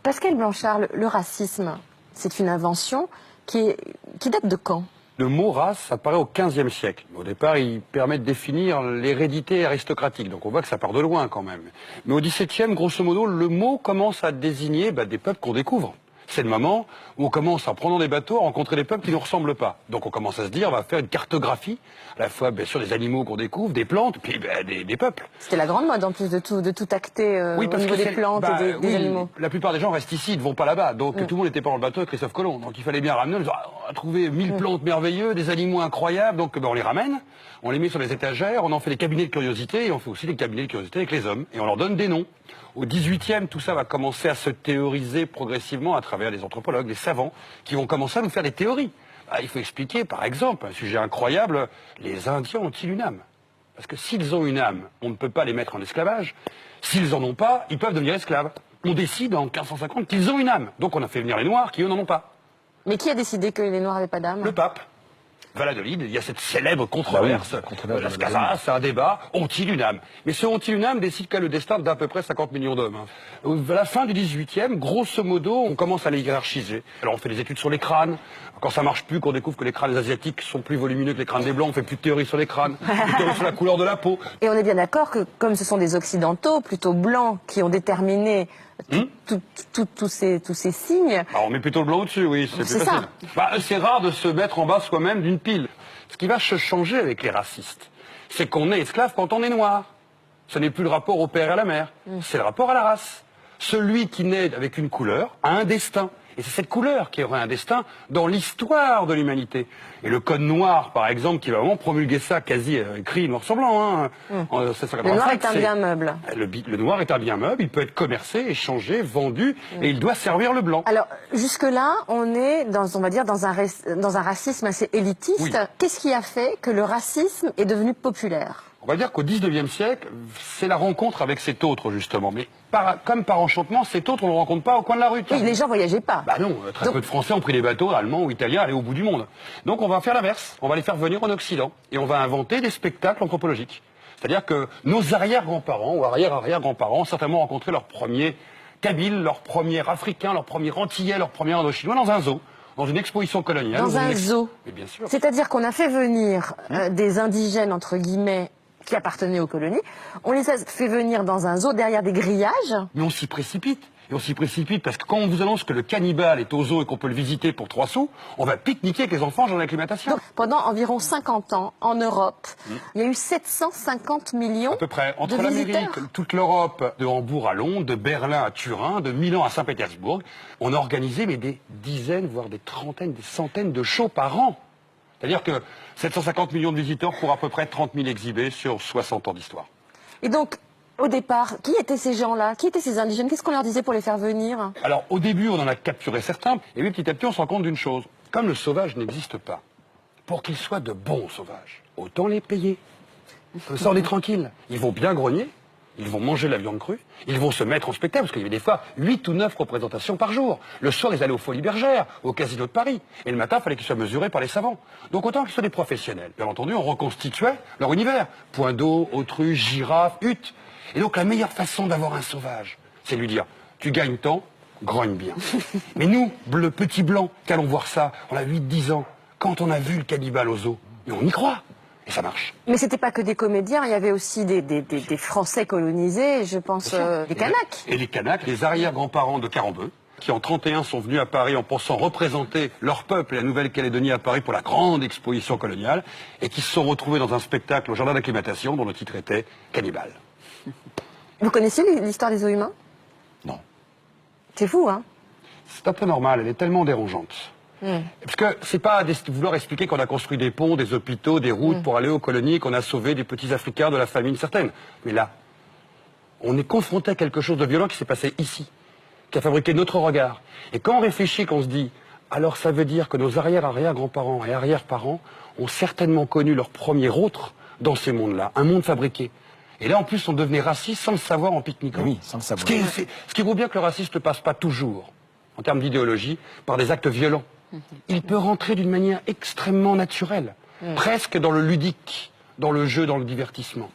Pascal Blanchard, le racisme, c'est une invention qui date de quand? Le mot race apparaît au XVe siècle. Au départ, il permet de définir l'hérédité aristocratique. Donc on voit que ça part de loin quand même. Mais au XVIIe, grosso modo, le mot commence à désigner des peuples qu'on découvre. C'est le moment où on commence, en prenant des bateaux, à rencontrer des peuples qui ne nous ressemblent pas. Donc on commence à se dire, on va faire une cartographie, à la fois bien sûr des animaux qu'on découvre, des plantes, puis des peuples. C'était la grande mode en plus de tout acter Oui, au niveau des plantes et des animaux. La plupart des gens restent ici, ils ne vont pas là-bas. Donc tout le monde n'était pas dans le bateau avec Christophe Colomb. Donc il fallait bien ramener, on a trouvé 1000 plantes merveilleuses, des animaux incroyables, donc on les ramène, on les met sur les étagères, on en fait des cabinets de curiosité, et on fait aussi des cabinets de curiosité avec les hommes, et on leur donne des noms. Au XVIIIe, tout ça va commencer à se théoriser progressivement à travers les anthropologues, les savants, qui vont commencer à nous faire des théories. Il faut expliquer, par exemple, un sujet incroyable, les Indiens ont-ils une âme? Parce que s'ils ont une âme, on ne peut pas les mettre en esclavage. S'ils en ont pas, ils peuvent devenir esclaves. On décide en 1550 qu'ils ont une âme. Donc on a fait venir les Noirs qui, eux, n'en ont pas. Mais qui a décidé que les Noirs n'avaient pas d'âme? Le pape. Valladolid, il y a cette célèbre controverse. Las Casas, c'est un débat. Ont-ils une âme? Mais ce ont-ils une âme décide quel est le destin d'à peu près 50 millions d'hommes. À la fin du 18e, grosso modo, on commence à les hiérarchiser. Alors on fait des études sur les crânes. Quand ça marche plus, qu'on découvre que les crânes asiatiques sont plus volumineux que les crânes des blancs, on fait plus de théorie sur les crânes, plus de théorie sur la couleur de la peau. Et on est bien d'accord que comme ce sont des occidentaux, plutôt blancs, qui ont déterminé tous ces signes... Alors on met plutôt le blanc au-dessus, oui, c'est plus facile. C'est rare de se mettre en bas soi-même d'une pile. Ce qui va se changer avec les racistes, c'est qu'on est esclave quand on est noir. Ce n'est plus le rapport au père et à la mère, c'est le rapport à la race. Celui qui naît avec une couleur a un destin. Et c'est cette couleur qui aurait un destin dans l'histoire de l'humanité. Et le code noir, par exemple, qui va vraiment promulguer ça quasi écrit noir sur blanc. Le noir est un bien meuble. Le noir est un bien meuble, il peut être commercé, échangé, vendu, et il doit servir le blanc. Alors, jusque-là, on est, on va dire, dans un racisme assez élitiste. Oui. Qu'est-ce qui a fait que le racisme est devenu populaire? On va dire qu'au 19e siècle, c'est la rencontre avec cet autre, justement. Mais comme par enchantement, cet autre, on ne le rencontre pas au coin de la rue. Oui, les gens ne voyageaient pas. Non, très peu de Français ont pris des bateaux allemands ou italiens à aller au bout du monde. Donc on va faire l'inverse. On va les faire venir en Occident. Et on va inventer des spectacles anthropologiques. C'est-à-dire que nos arrière-grands-parents ou arrière-arrière-grands-parents ont certainement rencontré leur premier Kabyle, leur premier Africain, leur premier Antillais, leur premier Indochinois dans un zoo. Dans une exposition coloniale. Dans un zoo. Mais bien sûr. C'est-à-dire qu'on a fait venir des indigènes, entre guillemets, qui appartenaient aux colonies. On les a fait venir dans un zoo derrière des grillages. Mais on s'y précipite. Et on s'y précipite parce que quand on vous annonce que le cannibale est au zoo et qu'on peut le visiter pour 3 sous, on va pique-niquer avec les enfants dans l'acclimatation. Donc, pendant environ 50 ans, en Europe, il y a eu 750 millions à peu près. Entre de l'Amérique, toute l'Europe, de Hambourg à Londres, de Berlin à Turin, de Milan à Saint-Pétersbourg, on a organisé des dizaines, voire des trentaines, des centaines de shows par an. C'est-à-dire que 750 millions de visiteurs pour à peu près 30 000 exhibés sur 60 ans d'histoire. Et donc, au départ, qui étaient ces gens-là? Qui étaient ces indigènes? Qu'est-ce qu'on leur disait pour les faire venir? Alors, au début, on en a capturé certains. Et puis, petit à petit, on se rend compte d'une chose. Comme le sauvage n'existe pas, pour qu'ils soient de bons sauvages, autant les payer. Comme ça, on est tranquille. Ils vont bien grogner. Ils vont manger la viande crue, ils vont se mettre en spectacle, parce qu'il y avait des fois 8 ou 9 représentations par jour. Le soir, ils allaient aux Folies Bergères, au Casino de Paris. Et le matin, il fallait qu'ils soient mesurés par les savants. Donc autant qu'ils soient des professionnels. Bien entendu, on reconstituait leur univers. Point d'eau, autruche, girafe, hutte. Et donc la meilleure façon d'avoir un sauvage, c'est de lui dire, tu gagnes tant, grogne bien. Mais nous, le petit blanc, qu'allons voir ça, on a 8-10 ans, quand on a vu le cannibale au zoo, et on y croit. Et ça marche. Mais c'était pas que des comédiens, il y avait aussi des Français colonisés, je pense, des Kanaks. Et les Kanaks, les arrière-grands-parents de Carambeu, qui en 31 sont venus à Paris en pensant représenter leur peuple et la Nouvelle-Calédonie à Paris pour la grande exposition coloniale, et qui se sont retrouvés dans un spectacle au jardin d'acclimatation dont le titre était Cannibale. Vous connaissez l'histoire des os humains? Non. C'est fou, hein? C'est un peu normal, elle est tellement dérangeante. Parce que c'est pas vouloir expliquer qu'on a construit des ponts, des hôpitaux, des routes pour aller aux colonies, qu'on a sauvé des petits Africains de la famine certaine. Mais là, on est confronté à quelque chose de violent qui s'est passé ici, qui a fabriqué notre regard. Et quand on réfléchit, qu'on se dit, alors ça veut dire que nos arrière-arrière-grands-parents et arrière-parents ont certainement connu leur premier autre dans ces mondes-là, un monde fabriqué. Et là, en plus, on devenait raciste sans le savoir en pique-niquant. Oui, sans le savoir. Ce qui vaut bien que le raciste ne passe pas toujours, en termes d'idéologie, par des actes violents. Il peut rentrer d'une manière extrêmement naturelle, presque dans le ludique, dans le jeu, dans le divertissement.